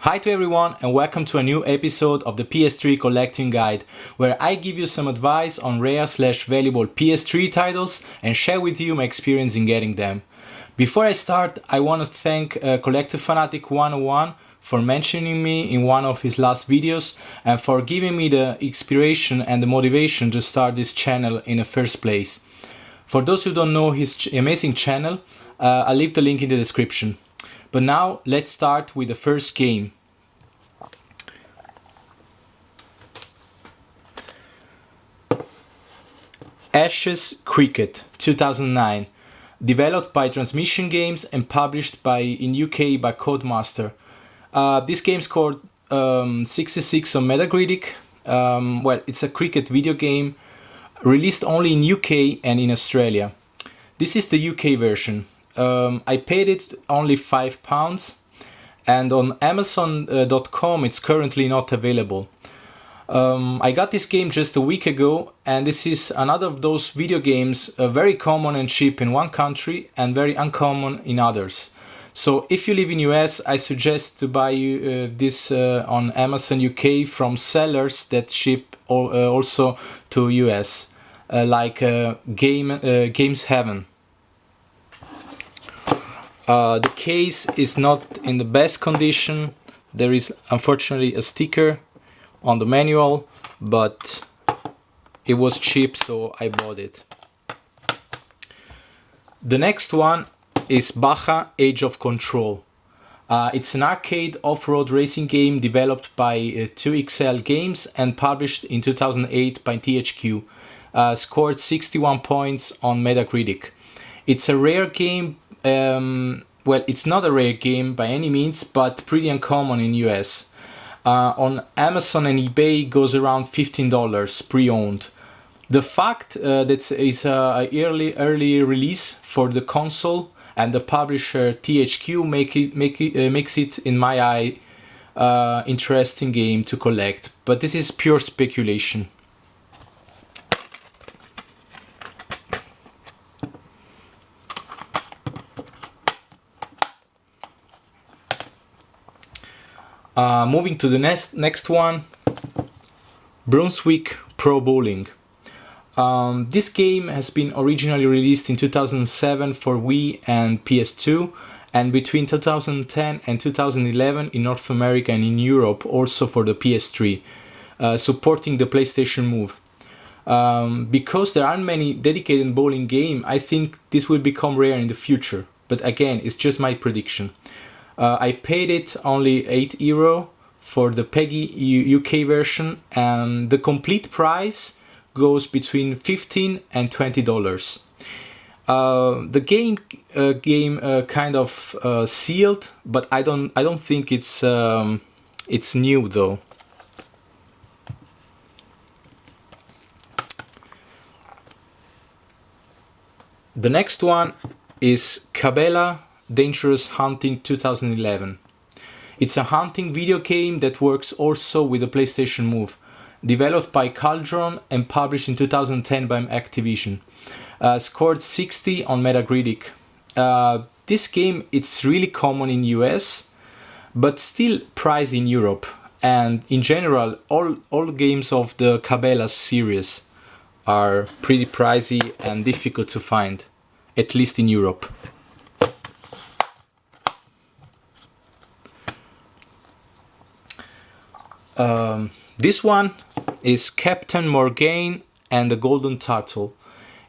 Hi to everyone and welcome to a new episode of the PS3 Collecting Guide, where I give you some advice on rare/valuable PS3 titles and share with you my experience in getting them. Before I start, I want to thank Collector Fanatic 101 for mentioning me in one of his last videos and for giving me the inspiration and the motivation to start this channel in the first place. For those who don't know his amazing channel, I'll leave the link in the description. But now let's start with the first game. Ashes Cricket 2009, developed by Transmission Games and published in UK by Codemaster. This game scored 66 on Metacritic. It's a cricket video game released only in UK and in Australia. This is the UK version. I paid it only £5 and on Amazon.com it's currently not available. I got this game just a week ago, and this is another of those video games very common and cheap in one country and very uncommon in others. So if you live in US, I suggest to buy this on Amazon UK from sellers that ship also to US, like Games Heaven. The case is not in the best condition. There is unfortunately a sticker on the manual, but it was cheap, so I bought it. The next one is Baja Age of Control. It's an arcade off-road racing game developed by 2XL Games and published in 2008 by THQ. Scored 61 points on Metacritic. It's a rare game. It's not a rare game by any means, but pretty uncommon in US. On Amazon and eBay goes around $15 pre-owned. The fact that it's an early release for the console and the publisher THQ makes it in my eye interesting game to collect, but this is pure speculation. Moving to the next one, Brunswick Pro Bowling. This game has been originally released in 2007 for Wii and PS2, and between 2010 and 2011 in North America and in Europe also for the PS3, supporting the PlayStation Move. Because there aren't many dedicated bowling games, I think this will become rare in the future, but again, it's just my prediction. I paid it only €8 for the PEGI UK version, and the complete price goes between $15 and $20. The game kind of sealed, but I don't think it's new though. The next one is Cabelas Dangerous Hunting 2011. It's a hunting video game that works also with the PlayStation Move, developed by Cauldron and published in 2010 by Activision. Scored 60 on Metacritic. This game, it's really common in US, but still pricey in Europe. And in general, all games of the Cabelas series are pretty pricey and difficult to find, at least in Europe. This one is Captain Morgaine and the Golden Turtle.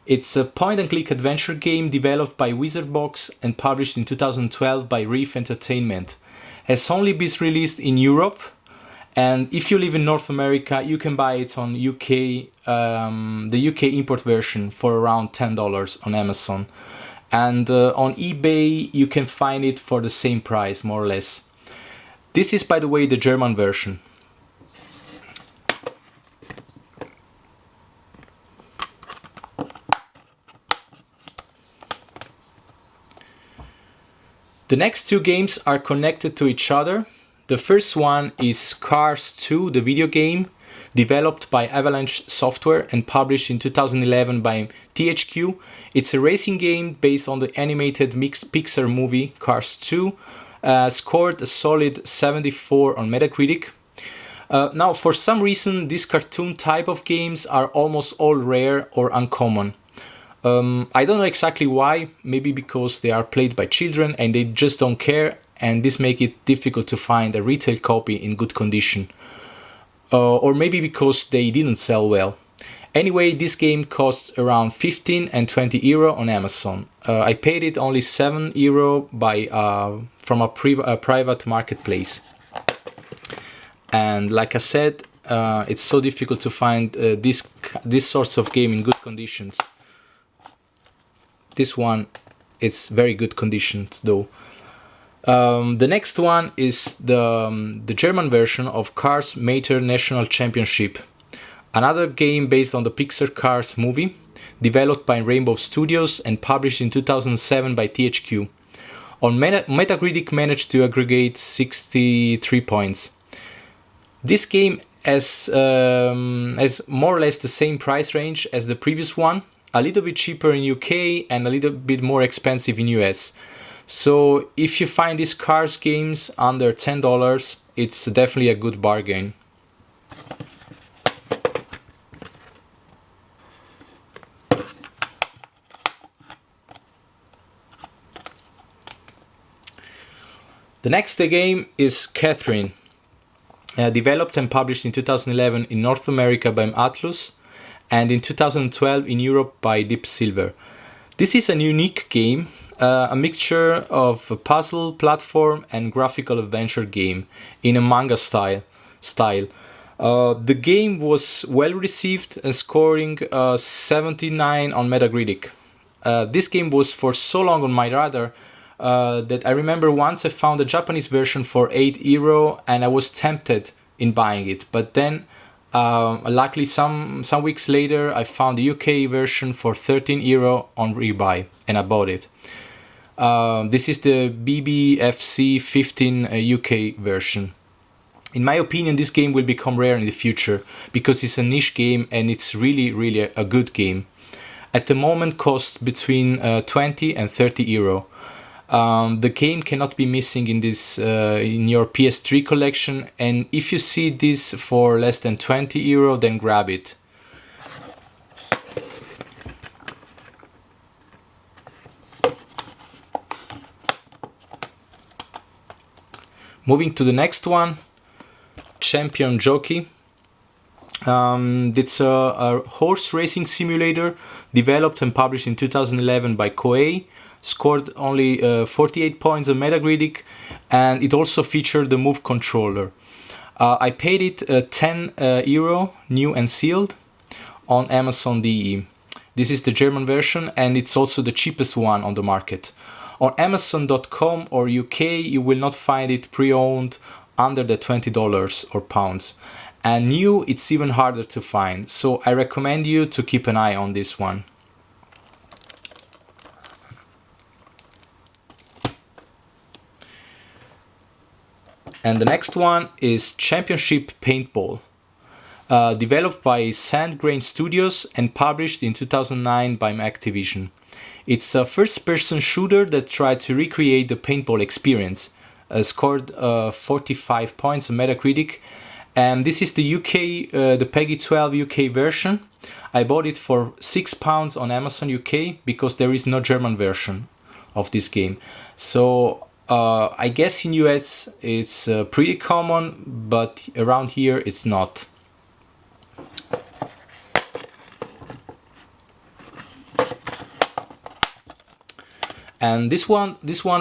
It's a point-and-click adventure game developed by Wizardbox and published in 2012 by Reef Entertainment. Has only been released in Europe, and if you live in North America, you can buy it on the UK import version for around $10 on Amazon. And on eBay, you can find it for the same price, more or less. This is, by the way, the German version. The next two games are connected to each other. The first one is Cars 2, the video game, developed by Avalanche Software and published in 2011 by THQ. It's a racing game based on the animated Pixar movie Cars 2, scored a solid 74 on Metacritic. Now, for some reason, these cartoon type of games are almost all rare or uncommon. I don't know exactly why, maybe because they are played by children and they just don't care, and this makes it difficult to find a retail copy in good condition. Or maybe because they didn't sell well. Anyway, this game costs around 15 and 20 euro on Amazon. I paid it only 7 euro from a private marketplace. And like I said, it's so difficult to find this sorts of game in good conditions. This one, it's very good conditions though. The next one is the German version of Cars Mater National Championship, another game based on the Pixar Cars movie, developed by Rainbow Studios and published in 2007 by THQ. On Metacritic managed to aggregate 63 points. This game has more or less the same price range as the previous one, a little bit cheaper in UK and a little bit more expensive in US. So if you find these cars games under $10, it's definitely a good bargain. The next game is Catherine, developed and published in 2011 in North America by Atlus and in 2012 in Europe by Deep Silver. This is a unique game, a mixture of a puzzle, platform and graphical adventure game in a manga style. The game was well received and scoring 79 on Metacritic. This game was for so long on my radar that I remember once I found a Japanese version for 8 euro and I was tempted in buying it. But then, luckily some weeks later, I found the UK version for 13 euro on rebuy and I bought it. This is the BBFC 15 UK version. In my opinion, this game will become rare in the future because it's a niche game and it's really a good game. At the moment, costs between 20 and 30 euro. The game cannot be missing in your PS3 collection, and if you see this for less than 20 euro, then grab it. Moving to the next one, Champion Jockey. It's a horse racing simulator developed and published in 2011 by Koei. Scored only 48 points on Metacritic, and it also featured the Move controller. I paid it 10 euro, new and sealed, on Amazon.de. This is the German version, and it's also the cheapest one on the market. On Amazon.com or UK, you will not find it pre-owned under the $20 or pounds. And new, it's even harder to find, so I recommend you to keep an eye on this one. And the next one is Championship Paintball, developed by Sandgrain Studios and published in 2009 by Activision. It's a first-person shooter that tried to recreate the paintball experience, scored 45 points on Metacritic, and this is the the PEGI 12 UK version. I bought it for £6 on Amazon UK because there is no German version of this game. So I guess in US it's pretty common, but around here it's not. And this one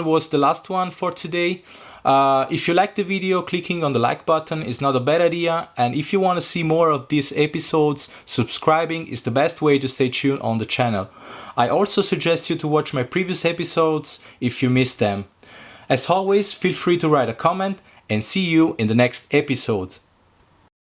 was the last one for today. If you like the video, clicking on the like button is not a bad idea, and if you want to see more of these episodes, subscribing is the best way to stay tuned on the channel. I also suggest you to watch my previous episodes if you missed them. As always, feel free to write a comment and see you in the next episodes.